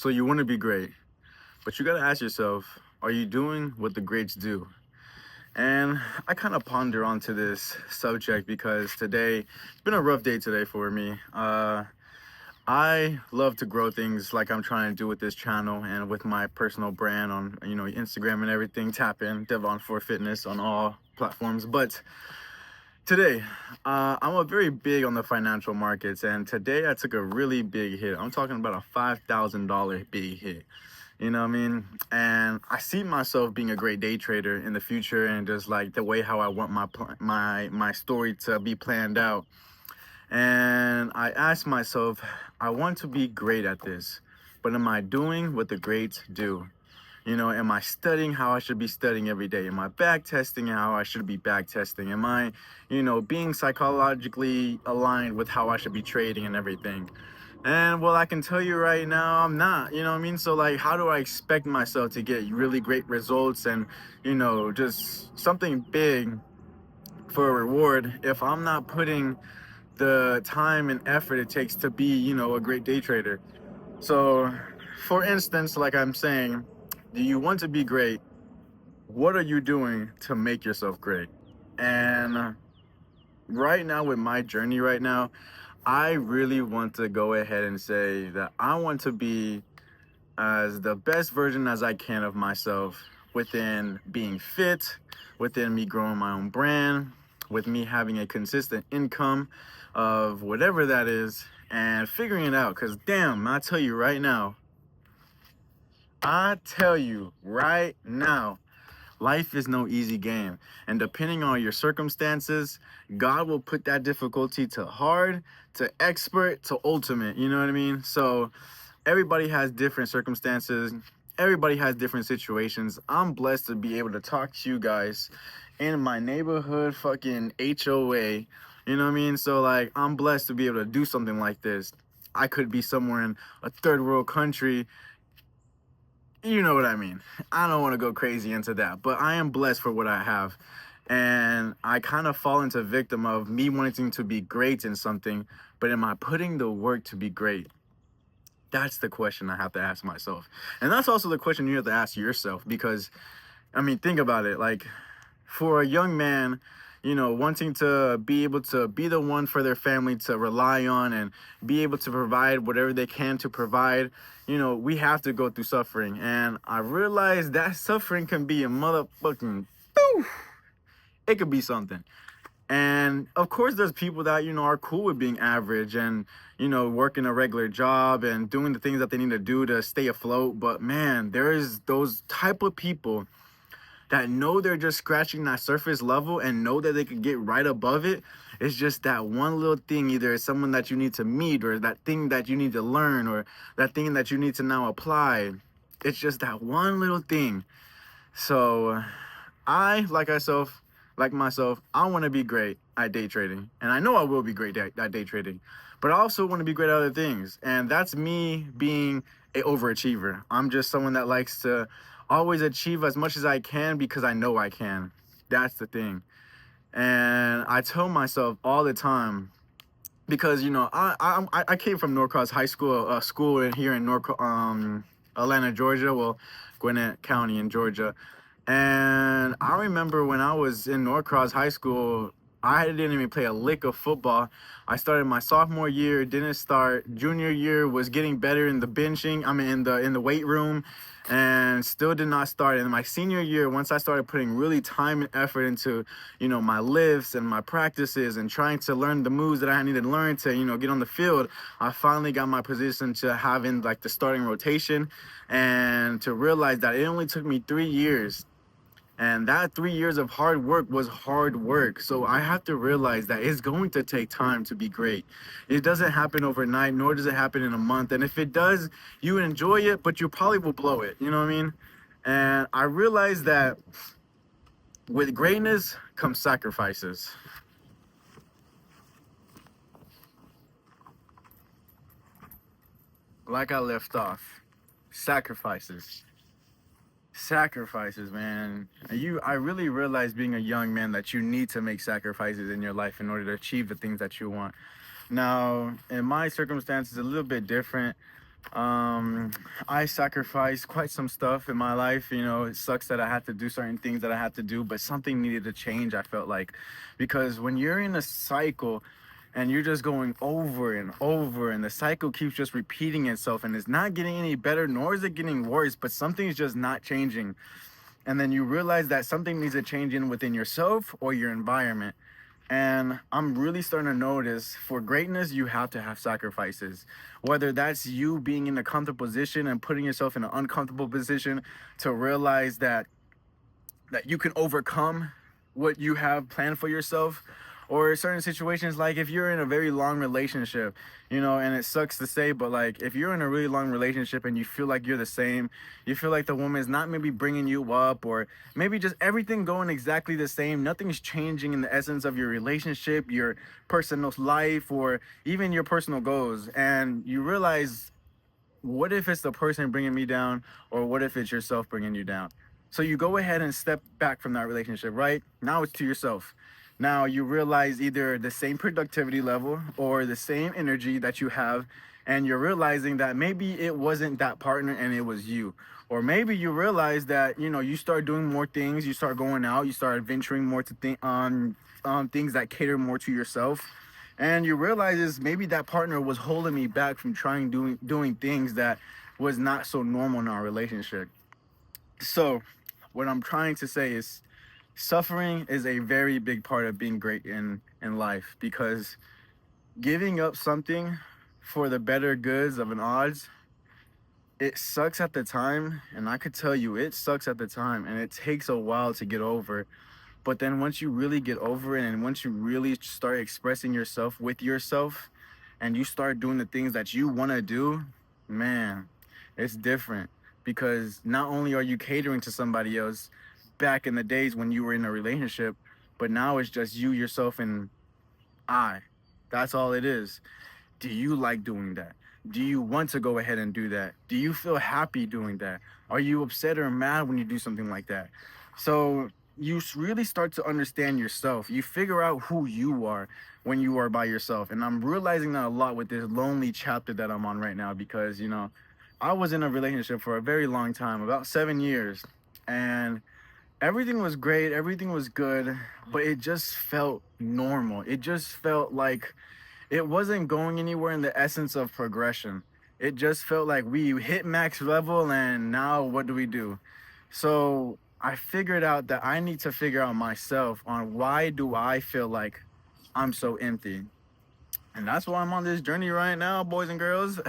So you want to be great, but you got to ask yourself, are you doing what the greats do? And I kind of ponder onto this subject because today, it's been a rough day today for me. I love to grow things like I'm trying to do with this channel and with my personal brand on, Instagram and everything. Tap in Devon for Fitness on all platforms. But today, I'm a very big on the financial markets, and today I took a really big hit. I'm talking about a $5,000 big hit. You know what I mean? And I see myself being a great day trader in the future, and just like the way how I want my story to be planned out. And I asked myself, I want to be great at this, but am I doing what the greats do? Am I studying how I should be studying every day? Am I back testing how I should be back testing? Am I, being psychologically aligned with how I should be trading and everything? And well, I can tell you right now, I'm not, you know what I mean? So, like, how do I expect myself to get really great results and, just something big for a reward if I'm not putting the time and effort it takes to be, a great day trader? So, for instance, like I'm saying, do you want to be great? What are you doing to make yourself great? And right now, with my journey right now, I really want to go ahead and say that I want to be as the best version as I can of myself within being fit, within me growing my own brand, with me having a consistent income of whatever that is, and figuring it out. Because damn, I tell you right now, life is no easy game. And depending on your circumstances, God will put that difficulty to hard, to expert, to ultimate. You know what I mean? So everybody has different circumstances. Everybody has different situations. I'm blessed to be able to talk to you guys in my neighborhood fucking HOA. You know what I mean? So like, I'm blessed to be able to do something like this. I could be somewhere in a third world country. You know what I mean? I don't want to go crazy into that, but I am blessed for what I have. And I kind of fall into victim of me wanting to be great in something, but am I putting the work to be great? That's the question I have to ask myself. And that's also the question you have to ask yourself because, I mean, think about it. Like, for a young man, wanting to be able to be the one for their family to rely on and be able to provide whatever they can to provide, we have to go through suffering. And I realize that suffering can be a motherfucking, it could be something. And of course, there's people that, are cool with being average and, working a regular job and doing the things that they need to do to stay afloat. But man, there is those type of people that know they're just scratching that surface level and know that they could get right above it. It's just that one little thing, either it's someone that you need to meet or that thing that you need to learn or that thing that you need to now apply. It's just that one little thing. So I, like myself, I want to be great at day trading. And I know I will be great at day trading. But I also want to be great at other things. And that's me being a overachiever. I'm just someone that likes to always achieve as much as I can because I know I can. That's the thing. And I tell myself all the time, because I came from Norcross High School, school here in Atlanta, Georgia. Well, Gwinnett County in Georgia. And I remember when I was in Norcross High School, I didn't even play a lick of football. I started my sophomore year, didn't start. Junior year was getting better in the benching. I mean, in the weight room, and still did not start. And my senior year, once I started putting really time and effort into, my lifts and my practices and trying to learn the moves that I needed to learn to, get on the field, I finally got my position to having like the starting rotation, and to realize that it only took me 3 years. And that 3 years of hard work was hard work. So I have to realize that it's going to take time to be great. It doesn't happen overnight, nor does it happen in a month. And if it does, you enjoy it, but you probably will blow it. You know what I mean? And I realized that with greatness comes sacrifices. Like I left off, sacrifices. Sacrifices, man. I really realized being a young man that you need to make sacrifices in your life in order to achieve the things that you want. Now, in my circumstances, a little bit different. I sacrificed quite some stuff in my life. You know, it sucks that I had to do certain things that I had to do, but something needed to change, I felt like. Because when you're in a cycle and you're just going over and over, and the cycle keeps just repeating itself, and it's not getting any better, nor is it getting worse, but something's just not changing. And then you realize that something needs to change in within yourself or your environment. And I'm really starting to notice for greatness, you have to have sacrifices. Whether that's you being in a comfortable position and putting yourself in an uncomfortable position to realize that you can overcome what you have planned for yourself, or certain situations like if you're in a very long relationship, you know, and it sucks to say, but like if you're in a really long relationship and you feel like you're the same, you feel like the woman is not maybe bringing you up, or maybe just everything going exactly the same, nothing's changing in the essence of your relationship, your personal life, or even your personal goals, and you realize, what if it's the person bringing me down, or what if it's yourself bringing you down? So you go ahead and step back from that relationship, right? Now it's to yourself. Now you realize either the same productivity level or the same energy that you have, and you're realizing that maybe it wasn't that partner and it was you. Or maybe you realize that, you know, you start doing more things, you start going out, you start venturing more to think on things that cater more to yourself, and you realize is maybe that partner was holding me back from trying doing things that was not so normal in our relationship. So what I'm trying to say is, suffering is a very big part of being great in life, because giving up something for the better goods of an odds, it sucks at the time, and I could tell you it sucks at the time, and it takes a while to get over. But then once you really get over it, and once you really start expressing yourself with yourself, and you start doing the things that you want to do, man, it's different. Because not only are you catering to somebody else back in the days when you were in a relationship, but now it's just you, yourself, and I. That's all it is. Do you like doing that? Do you want to go ahead and do that? Do you feel happy doing that? Are you upset or mad when you do something like that? So you really start to understand yourself. You figure out who you are when you are by yourself. And I'm realizing that a lot with this lonely chapter that I'm on right now, because, you know, I was in a relationship for a very long time, about 7 years. And everything was great, everything was good, but it just felt normal. It just felt like it wasn't going anywhere in the essence of progression. It just felt like we hit max level, and now what do we do? So I figured out that I need to figure out myself on why do I feel like I'm so empty. And that's why I'm on this journey right now, boys and girls.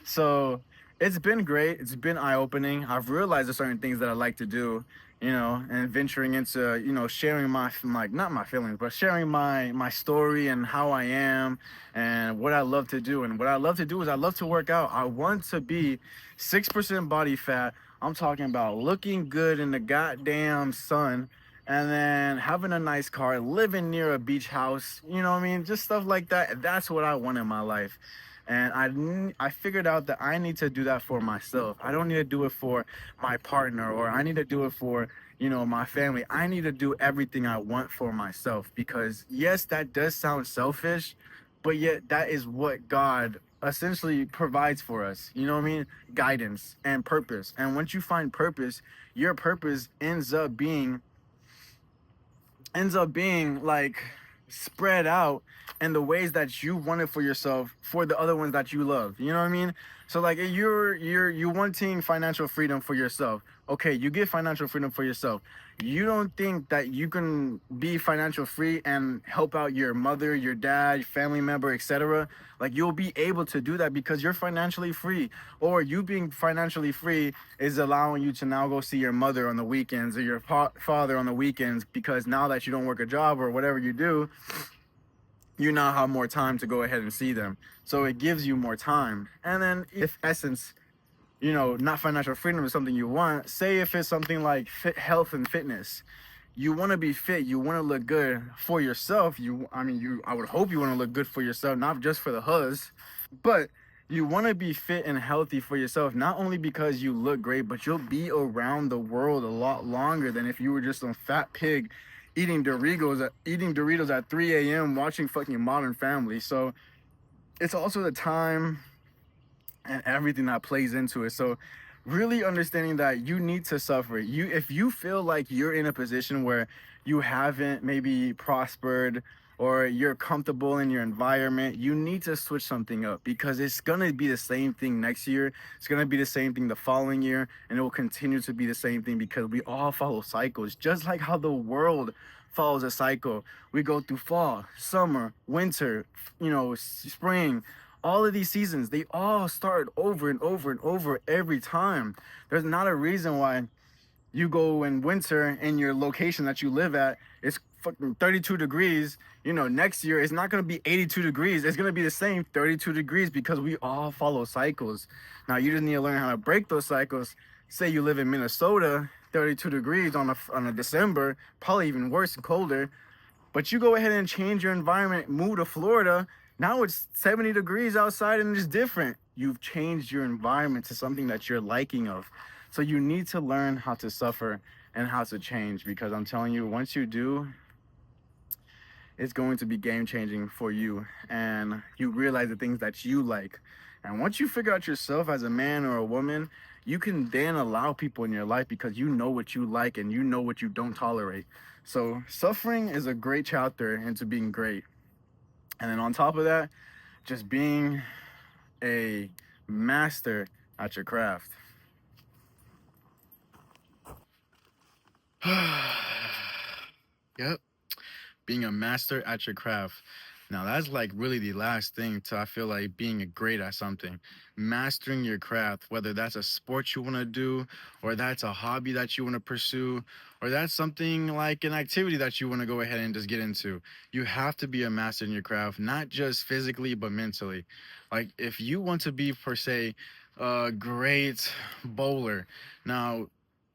So it's been great. It's been eye-opening. I've realized there's certain things that I like to do, you know, and venturing into, you know, sharing my, like, not my feelings, but sharing my story and how I am and what I love to do. And what I love to do is I love to work out. I want to be 6% body fat. I'm talking about looking good in the goddamn sun, and then having a nice car, living near a beach house, you know what I mean? Just stuff like that. That's what I want in my life. And I figured out that I need to do that for myself. I don't need to do it for my partner, or I need to do it for, you know, my family. I need to do everything I want for myself, because yes, that does sound selfish, but yet that is what God essentially provides for us. You know what I mean? Guidance and purpose. And once you find purpose, your purpose ends up being like spread out in the ways that you want it for yourself, for the other ones that you love. You know what I mean? So like if you wanting financial freedom for yourself. Okay, you get financial freedom for yourself. You don't think that you can be financial free and help out your mother, your dad, your family member, etc. Like you'll be able to do that because you're financially free. Or you being financially free is allowing you to now go see your mother on the weekends, or your father on the weekends, because now that you don't work a job or whatever you do, you now have more time to go ahead and see them. So it gives you more time. And then if essence, you know, not financial freedom is something you want, say if it's something like health and fitness, you want to be fit, you want to look good for yourself. I would hope you want to look good for yourself, not just for the huzz, but you want to be fit and healthy for yourself, not only because you look great, but you'll be around the world a lot longer than if you were just some fat pig eating Doritos at 3 a.m. watching fucking Modern Family. So it's also the time and everything that plays into it. So really understanding that you need to suffer. If you feel like you're in a position where you haven't maybe prospered or you're comfortable in your environment, you need to switch something up, because it's going to be the same thing next year. It's going to be the same thing the following year, and it will continue to be the same thing, because we all follow cycles, just like how the world follows a cycle. We go through fall, summer, winter, spring. All of these seasons, they all start over and over and over every time. There's not a reason why you go in winter in your location that you live at, it's fucking 32 degrees. Next year it's not going to be 82 degrees. It's going to be the same 32 degrees, because we all follow cycles. Now you just need to learn how to break those cycles. Say you live in Minnesota, 32 degrees on a December, probably even worse and colder. But you go ahead and change your environment, move to Florida. Now it's 70 degrees outside and it's different. You've changed your environment to something that you're liking of. So you need to learn how to suffer and how to change, because I'm telling you, once you do, it's going to be game changing for you, and you realize the things that you like. And once you figure out yourself as a man or a woman, you can then allow people in your life, because you know what you like and you know what you don't tolerate. So suffering is a great chapter into being great. And then on top of that, just being a master at your craft. Yep. Being a master at your craft. Now that's like really the last thing to, I feel like, being a great at something. Mastering your craft, whether that's a sport you want to do, or that's a hobby that you want to pursue, or that's something like an activity that you want to go ahead and just get into. You have to be a master in your craft, not just physically, but mentally. Like if you want to be, per se, a great bowler. Now,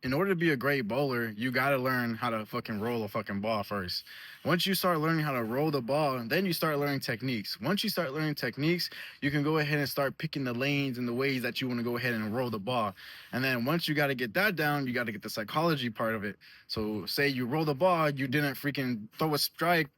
in order to be a great bowler, you got to learn how to fucking roll a fucking ball first. Once you start learning how to roll the ball, then you start learning techniques. Once you start learning techniques, you can go ahead and start picking the lanes and the ways that you want to go ahead and roll the ball. And then once you got to get that down, you got to get the psychology part of it. So say you roll the ball, you didn't freaking throw a strike,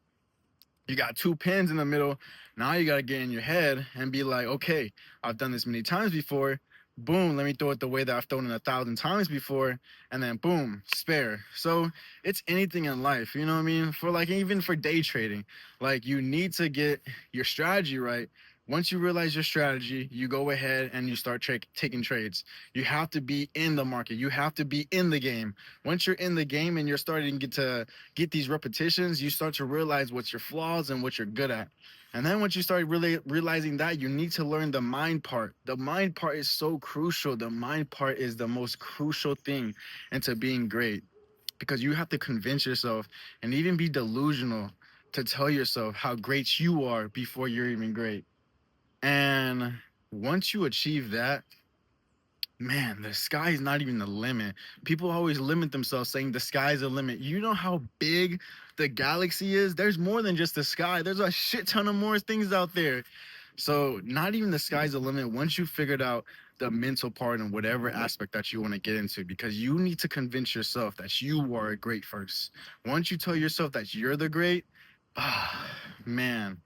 you got two pins in the middle. Now you got to get in your head and be like, okay, I've done this many times before. Boom, let me throw it the way that I've thrown it 1,000 times before, and then boom, spare. So it's anything in life, you know what I mean? For like, even for day trading, like you need to get your strategy right. Once you realize your strategy, you go ahead and you start taking trades. You have to be in the market. You have to be in the game. Once you're in the game and you're starting to get these repetitions, you start to realize what's your flaws and what you're good at. And then once you start really realizing that, you need to learn the mind part. The mind part is so crucial. The mind part is the most crucial thing into being great, because you have to convince yourself and even be delusional to tell yourself how great you are before you're even great. And once you achieve that, man, the sky is not even the limit. People always limit themselves saying the sky's the limit. You know how big the galaxy is? There's more than just the sky. There's a shit ton of more things out there. So not even the sky's the limit once you figured out the mental part and whatever aspect that you want to get into, because you need to convince yourself that you are great first. Once you tell yourself that you're the great, man,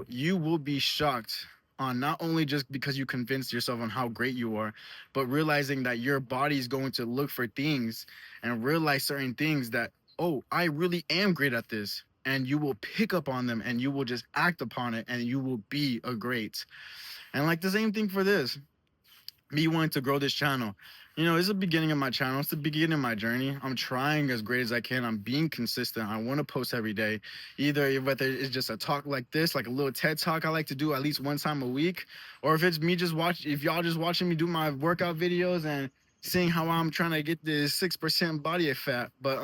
you will be shocked on not only just because you convinced yourself on how great you are, but realizing that your body is going to look for things and realize certain things that, oh, I really am great at this. And you will pick up on them and you will just act upon it and you will be a great. And like the same thing for this, me wanting to grow this channel. It's the beginning of my channel. It's the beginning of my journey. I'm trying as great as I can. I'm being consistent. I want to post every day. Either whether it's just a talk like this, like a little TED talk I like to do at least one time a week, or if it's me if y'all just watching me do my workout videos and seeing how I'm trying to get this 6% body fat. But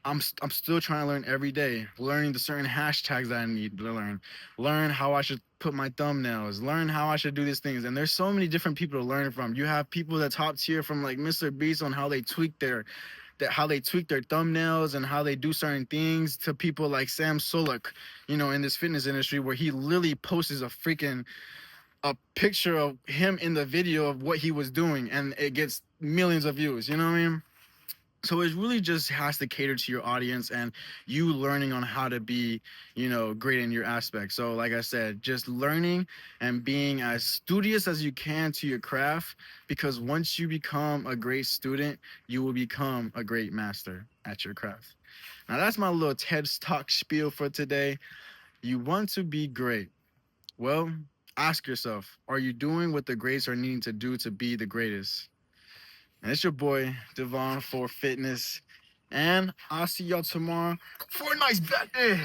I'm still trying to learn every day, learning the certain hashtags that I need to learn how I should put my thumbnails, learn how I should do these things. And there's so many different people to learn from. You have people that top tier from like Mr. Beast on how they tweak their thumbnails and how they do certain things, to people like Sam Sulek, in this fitness industry, where he literally posts a picture of him in the video of what he was doing and it gets millions of views. You know what I mean? So it really just has to cater to your audience and you learning on how to be, great in your aspect. So like I said, just learning and being as studious as you can to your craft, because once you become a great student, you will become a great master at your craft. Now that's my little TED Talk spiel for today. You want to be great. Well, ask yourself, are you doing what the greats are needing to do to be the greatest? And it's your boy, Devon for Fitness. And I'll see y'all tomorrow for a nice bet day.